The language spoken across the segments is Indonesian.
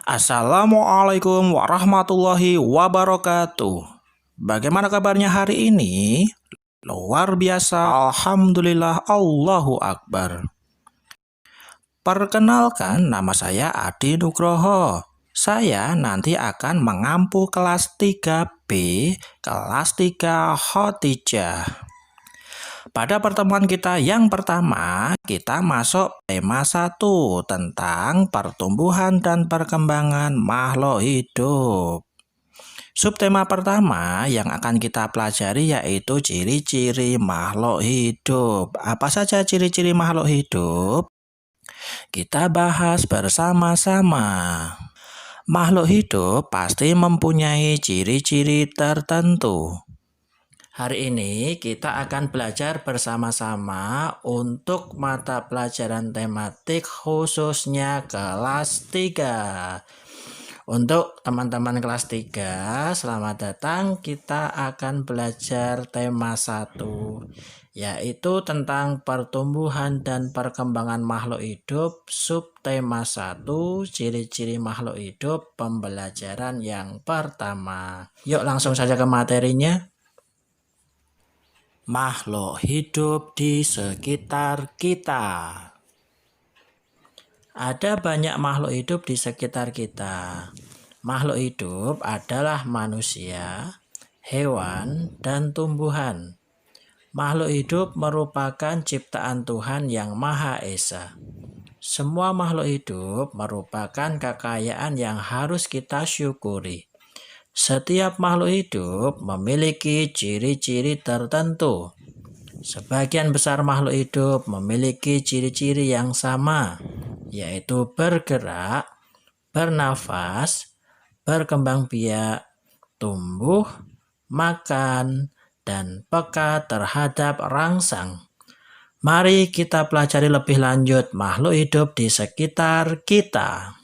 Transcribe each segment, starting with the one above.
Assalamualaikum warahmatullahi wabarakatuh. Bagaimana kabarnya hari ini? Luar biasa, alhamdulillah, Allahu Akbar. Perkenalkan, nama saya Adi Nugroho. Saya nanti akan mengampu kelas 3B, kelas 3 Khotijah. Pada pertemuan kita yang pertama, kita masuk tema 1 tentang pertumbuhan dan perkembangan makhluk hidup. Subtema pertama yang akan kita pelajari yaitu ciri-ciri makhluk hidup. Apa saja ciri-ciri makhluk hidup? Kita bahas bersama-sama. Makhluk hidup pasti mempunyai ciri-ciri tertentu. Hari ini kita akan belajar bersama-sama untuk mata pelajaran tematik khususnya kelas 3. Untuk teman-teman kelas 3, selamat datang. Kita akan belajar tema 1, yaitu tentang pertumbuhan dan perkembangan makhluk hidup. Subtema 1, ciri-ciri makhluk hidup, pembelajaran yang pertama. Yuk langsung saja ke materinya. Makhluk hidup di sekitar kita. Ada banyak makhluk hidup di sekitar kita. Makhluk hidup adalah manusia, hewan, dan tumbuhan. Makhluk hidup merupakan ciptaan Tuhan yang Maha Esa. Semua makhluk hidup merupakan kekayaan yang harus kita syukuri. Setiap makhluk hidup memiliki ciri-ciri tertentu. Sebagian besar makhluk hidup memiliki ciri-ciri yang sama, yaitu bergerak, bernafas, berkembang biak, tumbuh, makan, dan peka terhadap rangsang. Mari kita pelajari lebih lanjut makhluk hidup di sekitar kita.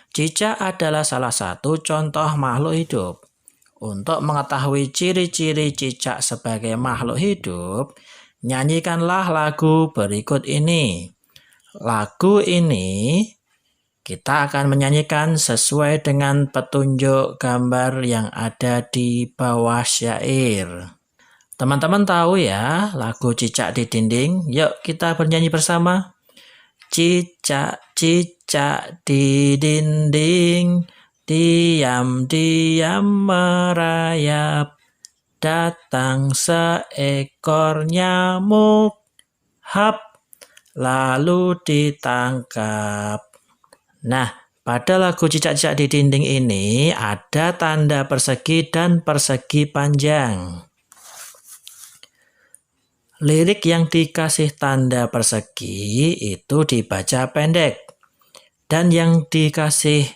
Cicak adalah salah satu contoh makhluk hidup. Untuk mengetahui ciri-ciri cicak sebagai makhluk hidup, nyanyikanlah lagu berikut ini. Lagu ini kita akan menyanyikan sesuai dengan petunjuk gambar yang ada di bawah syair. Teman-teman tahu ya lagu Cicak di Dinding? Yuk kita bernyanyi bersama. Cicak-cicak di dinding, diam-diam merayap, datang seekor nyamuk, hap, lalu ditangkap. Nah, pada lagu Cicak-cicak di Dinding ini ada tanda persegi dan persegi panjang. Lirik yang dikasih tanda persegi itu dibaca pendek, dan yang dikasih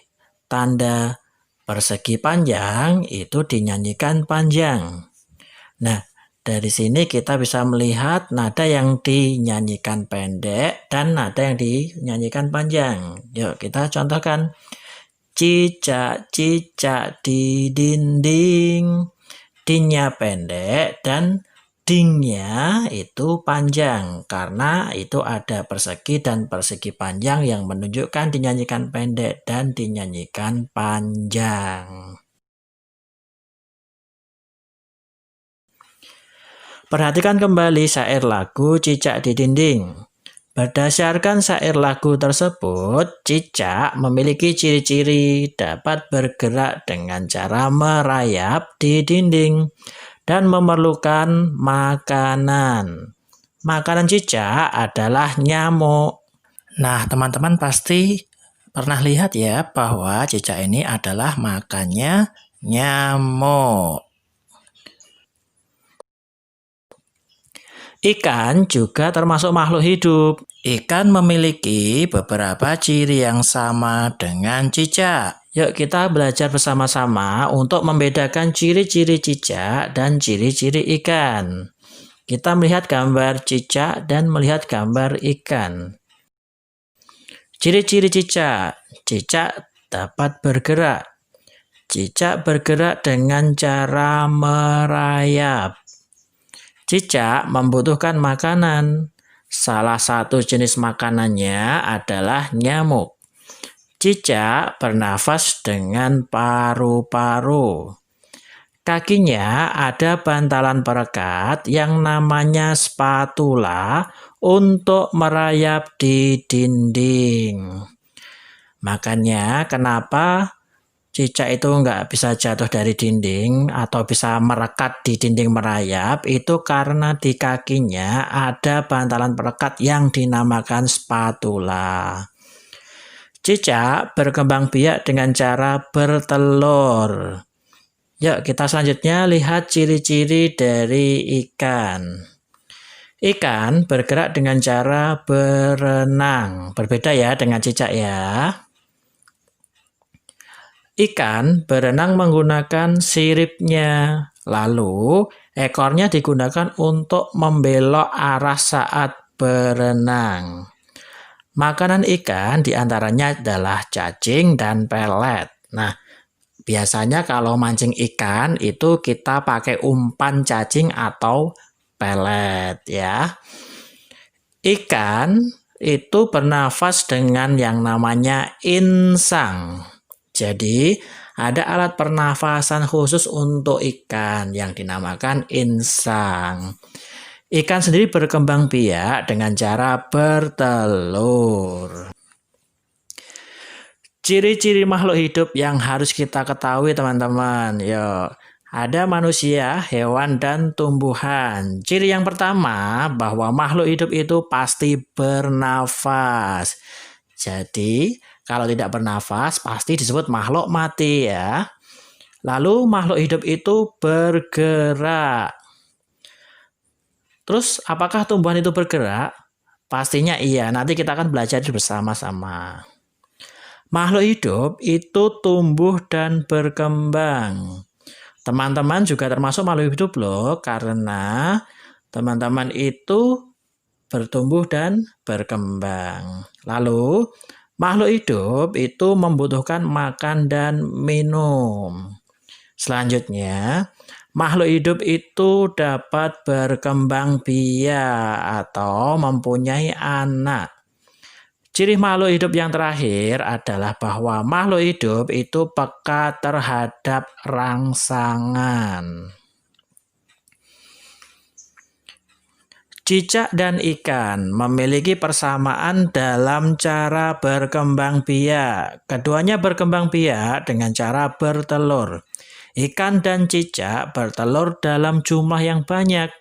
tanda persegi panjang itu dinyanyikan panjang. Nah, dari sini kita bisa melihat nada yang dinyanyikan pendek dan nada yang dinyanyikan panjang. Yuk kita contohkan. Cicak-cicak di dinding, dingnya pendek dan dingnya itu panjang, karena itu ada persegi dan persegi panjang yang menunjukkan dinyanyikan pendek dan dinyanyikan panjang. Perhatikan kembali syair lagu Cicak di Dinding. Berdasarkan syair lagu tersebut, cicak memiliki ciri-ciri dapat bergerak dengan cara merayap di dinding dan memerlukan makanan. Makanan cicak adalah nyamuk. Nah, teman-teman pasti pernah lihat ya bahwa cicak ini adalah makannya nyamuk. Ikan juga termasuk makhluk hidup. Ikan memiliki beberapa ciri yang sama dengan cicak. Yuk kita belajar bersama-sama untuk membedakan ciri-ciri cicak dan ciri-ciri ikan. Kita melihat gambar cicak dan melihat gambar ikan. Ciri-ciri cicak. Cicak dapat bergerak. Cicak bergerak dengan cara merayap. Cicak membutuhkan makanan. Salah satu jenis makanannya adalah nyamuk. Cicak bernafas dengan paru-paru. Kakinya ada bantalan perekat yang namanya spatula untuk merayap di dinding. Makanya kenapa cicak itu nggak bisa jatuh dari dinding atau bisa merekat di dinding merayap, itu karena di kakinya ada bantalan perekat yang dinamakan spatula. Cicak berkembang biak dengan cara bertelur. Yuk kita selanjutnya lihat ciri-ciri dari ikan. Ikan bergerak dengan cara berenang. Berbeda ya dengan cicak ya. Ikan berenang menggunakan siripnya. Lalu ekornya digunakan untuk membelok arah saat berenang. Makanan ikan diantaranya adalah cacing dan pelet. Nah, biasanya kalau mancing ikan itu kita pakai umpan cacing atau pelet ya. Ikan itu bernafas dengan yang namanya insang. Jadi ada alat pernafasan khusus untuk ikan yang dinamakan insang. Ikan sendiri berkembang biak dengan cara bertelur. Ciri-ciri makhluk hidup yang harus kita ketahui teman-teman. Yuk, ada manusia, hewan, dan tumbuhan. Ciri yang pertama bahwa makhluk hidup itu pasti bernafas. Jadi, kalau tidak bernafas pasti disebut makhluk mati ya. Lalu makhluk hidup itu bergerak. Terus apakah tumbuhan itu bergerak? Pastinya iya, nanti kita akan belajar bersama-sama. Makhluk hidup itu tumbuh dan berkembang. Teman-teman juga termasuk makhluk hidup loh, karena teman-teman itu bertumbuh dan berkembang. Lalu, makhluk hidup itu membutuhkan makan dan minum. Selanjutnya, makhluk hidup itu dapat berkembang biak atau mempunyai anak. Ciri makhluk hidup yang terakhir adalah bahwa makhluk hidup itu peka terhadap rangsangan. Cicak dan ikan memiliki persamaan dalam cara berkembang biak. Keduanya berkembang biak dengan cara bertelur. Ikan dan cicak bertelur dalam jumlah yang banyak.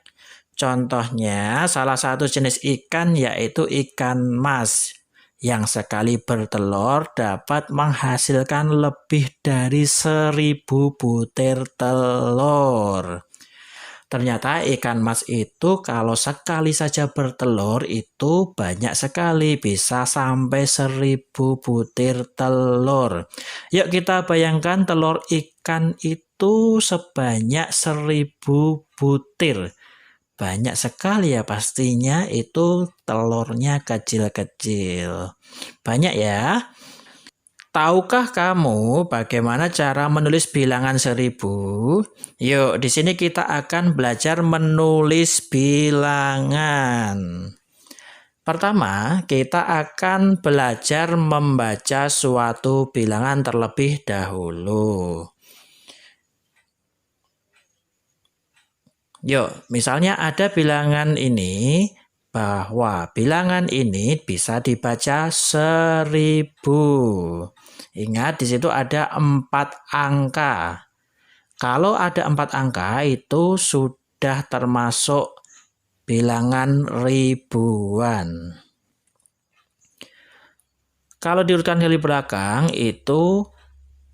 Contohnya, salah satu jenis ikan yaitu ikan mas, yang sekali bertelur dapat menghasilkan lebih dari 1000 butir telur. Ternyata ikan mas itu kalau sekali saja bertelur itu banyak sekali, bisa sampai 1000 butir telur. Yuk kita bayangkan telur ikan itu sebanyak 1000 butir. Banyak sekali ya, pastinya itu telurnya kecil-kecil. Banyak ya. Tahukah kamu bagaimana cara menulis bilangan 1000? Yuk, di sini kita akan belajar menulis bilangan. Pertama, kita akan belajar membaca suatu bilangan terlebih dahulu. Yuk, misalnya ada bilangan ini, bahwa bilangan ini bisa dibaca 1000. Ingat, di situ ada 4 angka. Kalau ada 4 angka, itu sudah termasuk bilangan ribuan. Kalau diurutkan dari belakang, itu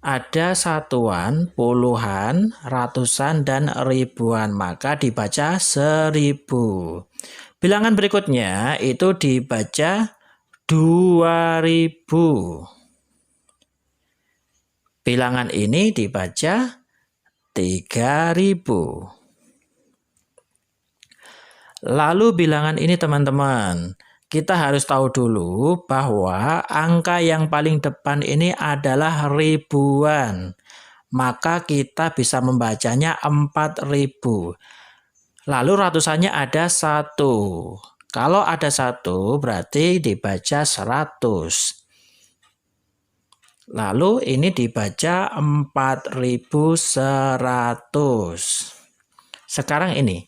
ada satuan, puluhan, ratusan, dan ribuan, maka dibaca 1000. Bilangan berikutnya itu dibaca 2000. Bilangan ini dibaca 3000. Lalu bilangan ini teman-teman, kita harus tahu dulu bahwa angka yang paling depan ini adalah ribuan. Maka kita bisa membacanya 4000. Lalu ratusannya ada 1. Kalau ada 1 berarti dibaca 100. Lalu ini dibaca 4100. Sekarang ini,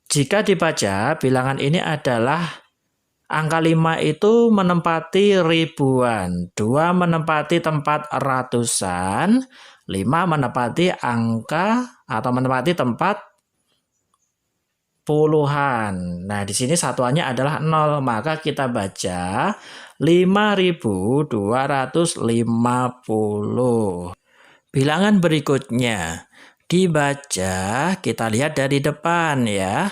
jika dibaca bilangan ini adalah angka 5 itu menempati ribuan, 2 menempati tempat ratusan, 5 menempati angka atau menempati tempat puluhan. Nah, di sini satuannya adalah 0, maka kita baca 5250. Bilangan berikutnya dibaca, kita lihat dari depan ya.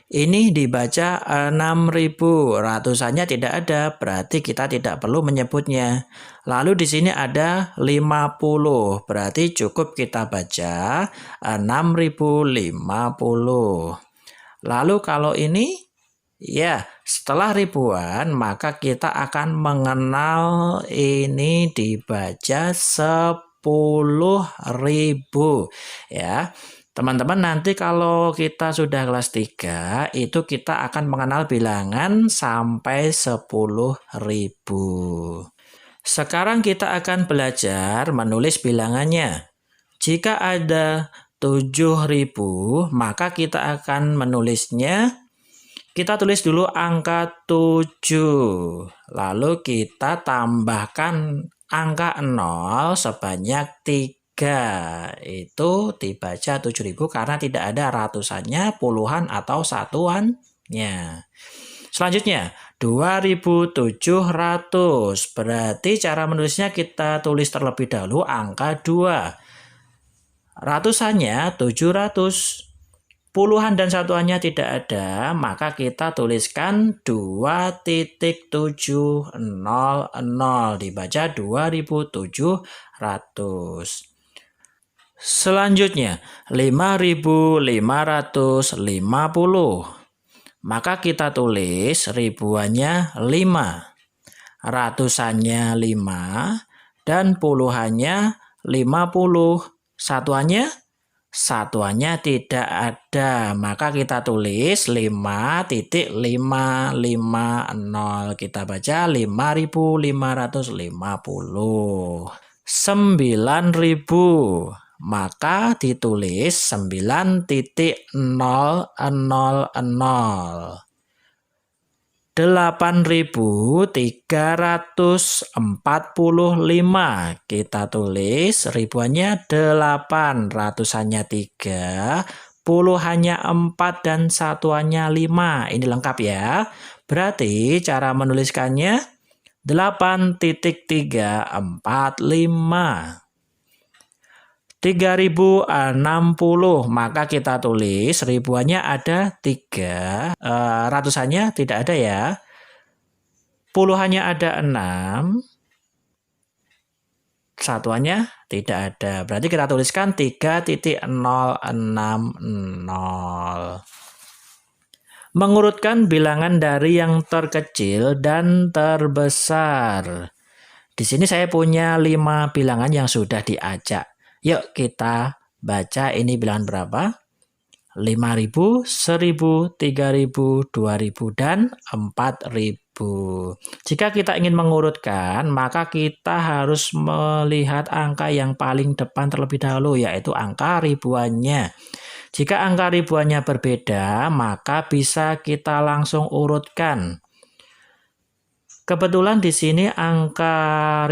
Ini dibaca 6000, ratusannya tidak ada, berarti kita tidak perlu menyebutnya. Lalu di sini ada 50, berarti cukup kita baca 6050. Lalu kalau ini, ya setelah ribuan, maka kita akan mengenal ini dibaca 10.000 ya. Teman-teman, nanti kalau kita sudah kelas 3, itu kita akan mengenal bilangan sampai 10.000. Sekarang kita akan belajar menulis bilangannya. Jika ada 7.000, maka kita akan menulisnya. Kita tulis dulu angka 7. Lalu kita tambahkan angka 0 sebanyak 3. Itu dibaca 7.000 karena tidak ada ratusannya, puluhan atau satuannya. Selanjutnya 2700. Berarti cara menulisnya kita tulis terlebih dahulu angka 2. Ratusannya 700. Puluhan dan satuannya tidak ada, maka kita tuliskan 2.700, dibaca 2700. Selanjutnya 5550, maka kita tulis ribuannya 5, ratusannya 5, dan puluhannya 50. Satuannya tidak ada, maka kita tulis 5.550. Kita baca 5550. 9.000, maka ditulis 9.000. 8.345, kita tulis ribuannya 8, ratusannya 3, puluhannya 4, dan satuannya 5. Ini lengkap ya. Berarti cara menuliskannya 8.345. 3060, maka kita tulis ribuannya ada 3, ratusannya tidak ada ya, puluhannya ada 6, satuannya tidak ada, berarti kita tuliskan 3.060. Mengurutkan bilangan dari yang terkecil dan terbesar. Di sini saya punya 5 bilangan yang sudah diacak. Yuk kita baca ini bilangan berapa? 5.000, 1.000, 3.000, 2.000, dan 4.000. Jika kita ingin mengurutkan, maka kita harus melihat angka yang paling depan terlebih dahulu, yaitu angka ribuannya. Jika angka ribuannya berbeda, maka bisa kita langsung urutkan. Kebetulan di sini angka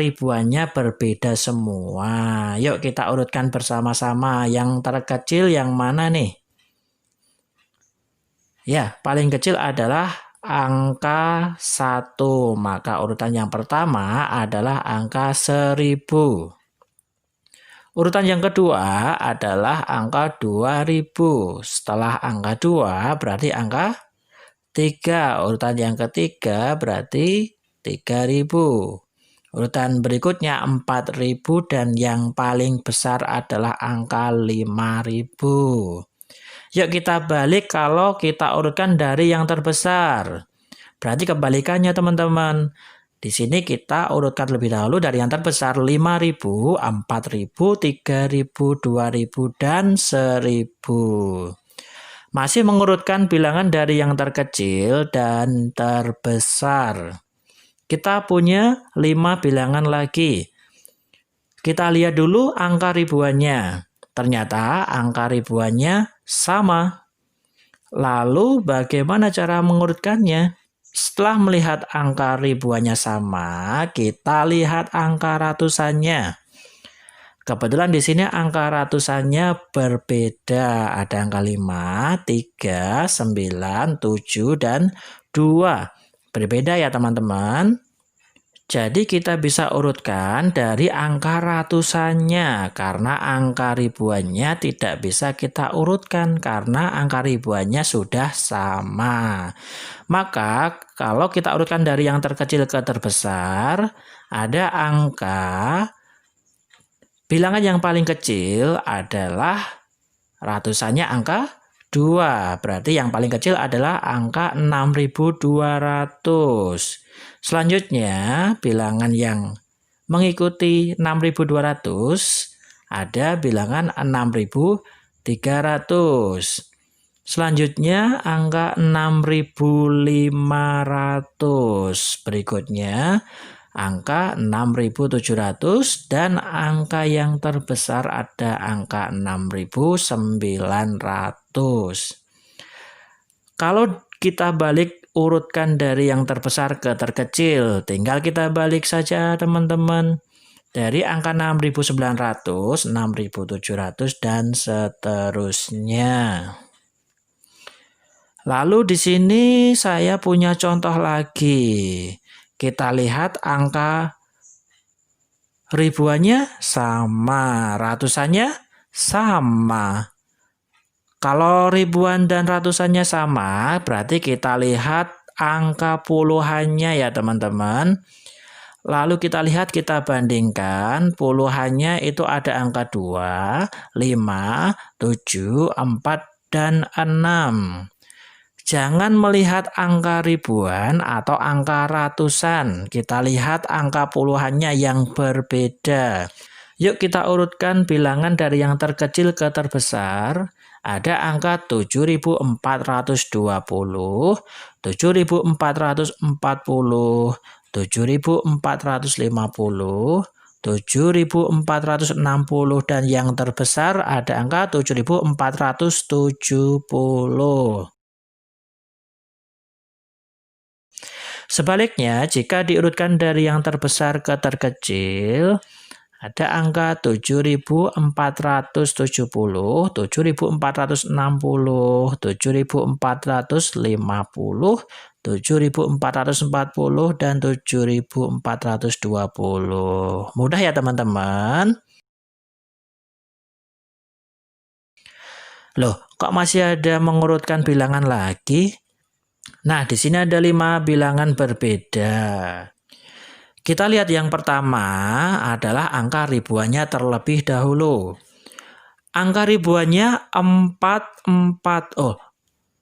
ribuannya berbeda semua. Yuk kita urutkan bersama-sama. Yang terkecil yang mana nih? Ya, paling kecil adalah angka 1. Maka urutan yang pertama adalah angka 1000. Urutan yang kedua adalah angka 2000. Setelah angka 2 berarti angka 3. Urutan yang ketiga berarti 3.000. Urutan berikutnya 4.000 dan yang paling besar adalah angka 5.000. Yuk kita balik kalau kita urutkan dari yang terbesar. Berarti kebalikannya teman-teman. Di sini kita urutkan lebih dahulu dari yang terbesar 5.000, 4.000, 3.000, 2.000, dan 1.000. Masih mengurutkan bilangan dari yang terkecil dan terbesar. Kita punya 5 bilangan lagi. Kita lihat dulu angka ribuannya. Ternyata angka ribuannya sama. Lalu bagaimana cara mengurutkannya? Setelah melihat angka ribuannya sama, kita lihat angka ratusannya. Kebetulan di sini angka ratusannya berbeda. Ada angka 5, 3, 9, 7, dan 2. Berbeda ya teman-teman. Jadi kita bisa urutkan dari angka ratusannya karena angka ribuannya tidak bisa kita urutkan karena angka ribuannya sudah sama. Maka kalau kita urutkan dari yang terkecil ke terbesar, ada angka bilangan yang paling kecil adalah ratusannya angka 2. Berarti yang paling kecil adalah angka 6.200. Selanjutnya, bilangan yang mengikuti 6.200 ada bilangan 6.300. Selanjutnya, angka 6.500. Berikutnya, angka 6.700 dan angka yang terbesar ada angka 6.900. Kalau kita balik urutkan dari yang terbesar ke terkecil, tinggal kita balik saja teman-teman. Dari angka 6.900, 6.700 dan seterusnya. Lalu di sini saya punya contoh lagi. Kita lihat angka ribuannya sama, ratusannya sama. Kalau ribuan dan ratusannya sama, berarti kita lihat angka puluhannya ya teman-teman. Lalu kita lihat, kita bandingkan puluhannya itu ada angka 2, 5, 7, 4, dan 6. Jangan melihat angka ribuan atau angka ratusan. Kita lihat angka puluhannya yang berbeda. Yuk kita urutkan bilangan dari yang terkecil ke terbesar. Ada angka 7.420, 7.440, 7.450, 7.460, dan yang terbesar ada angka 7.470. Sebaliknya, jika diurutkan dari yang terbesar ke terkecil, ada angka 7.470, 7.460, 7.450, 7.440, dan 7.420. Mudah ya teman-teman? Loh, kok masih ada mengurutkan bilangan lagi? Nah, di sini ada 5 bilangan berbeda. Kita lihat yang pertama adalah angka ribuannya terlebih dahulu. Angka ribuannya 44. Oh,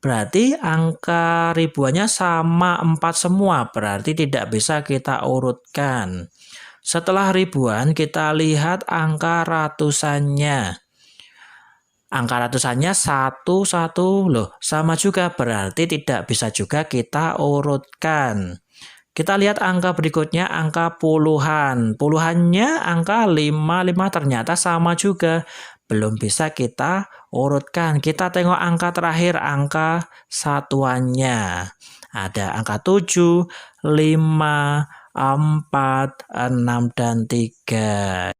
berarti angka ribuannya sama 4 semua. Berarti tidak bisa kita urutkan. Setelah ribuan, kita lihat angka ratusannya. Angka ratusannya 1, loh, sama juga. Berarti tidak bisa juga kita urutkan. Kita lihat angka berikutnya, angka puluhan. Puluhannya angka 5 ternyata sama juga. Belum bisa kita urutkan. Kita tengok angka terakhir, angka satuannya. Ada angka 7, 5, 4, 6, dan 3.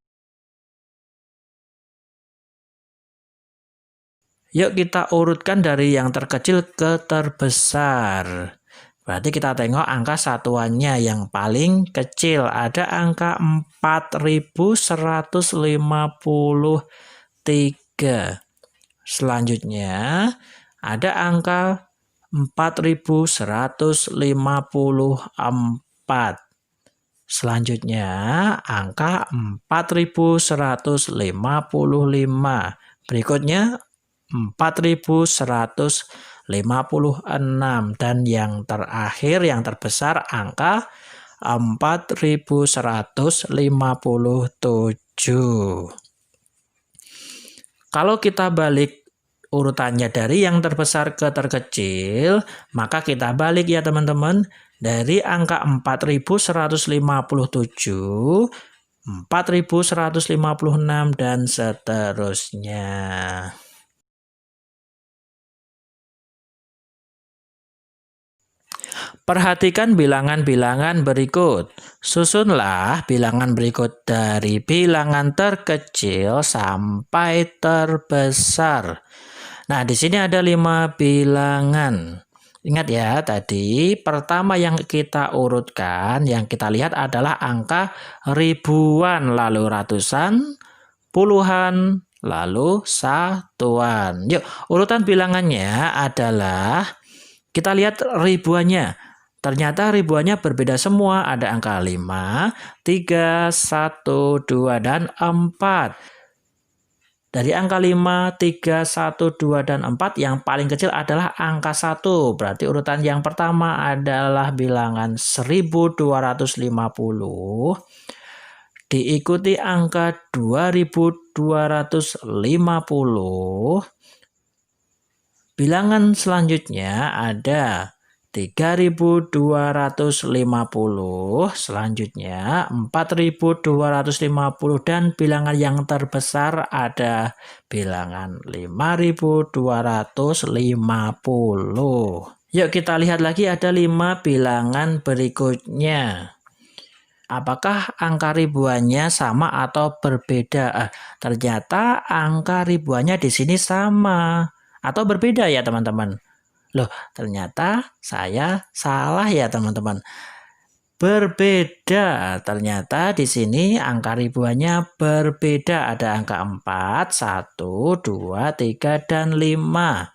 Yuk kita urutkan dari yang terkecil ke terbesar. Berarti kita tengok angka satuannya yang paling kecil. Ada angka 4.153. Selanjutnya ada angka 4.154. Selanjutnya angka 4.155. Berikutnya 4.156, dan yang terakhir yang terbesar angka 4.157. Kalau kita balik urutannya dari yang terbesar ke terkecil, maka kita balik ya teman-teman. Dari angka 4157, 4156, dan seterusnya. Perhatikan bilangan-bilangan berikut. Susunlah bilangan berikut dari bilangan terkecil sampai terbesar. Nah, di sini ada 5 bilangan. Ingat ya, tadi pertama yang kita urutkan, yang kita lihat adalah angka ribuan, lalu ratusan, puluhan, lalu satuan. Yuk, urutan bilangannya adalah kita lihat ribuannya. Ternyata ribuannya berbeda semua. Ada angka 5, 3, 1, 2, dan 4. Dari angka 5, 3, 1, 2, dan 4 yang paling kecil adalah angka 1. Berarti urutan yang pertama adalah bilangan 1250. Diikuti angka 2250. Bilangan selanjutnya ada 3250, selanjutnya 4250, dan bilangan yang terbesar ada bilangan 5250. Yuk kita lihat lagi, ada 5 bilangan berikutnya. Apakah angka ribuannya sama atau berbeda? Ternyata angka ribuannya di sini sama atau berbeda ya teman-teman. Loh, ternyata saya salah ya teman-teman. Berbeda. Ternyata di sini angka ribuannya berbeda. Ada angka 4, 1, 2, 3, dan 5.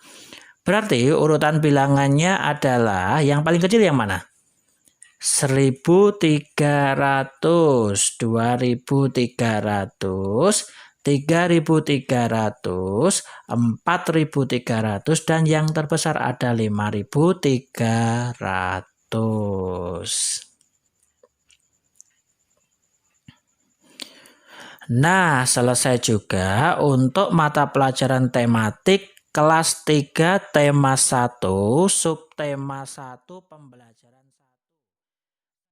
Berarti urutan bilangannya adalah yang paling kecil yang mana? 1300, 2300, 3300, 4300, dan yang terbesar ada 5300. Nah, selesai juga untuk mata pelajaran tematik kelas 3 tema 1 subtema 1 pembelajaran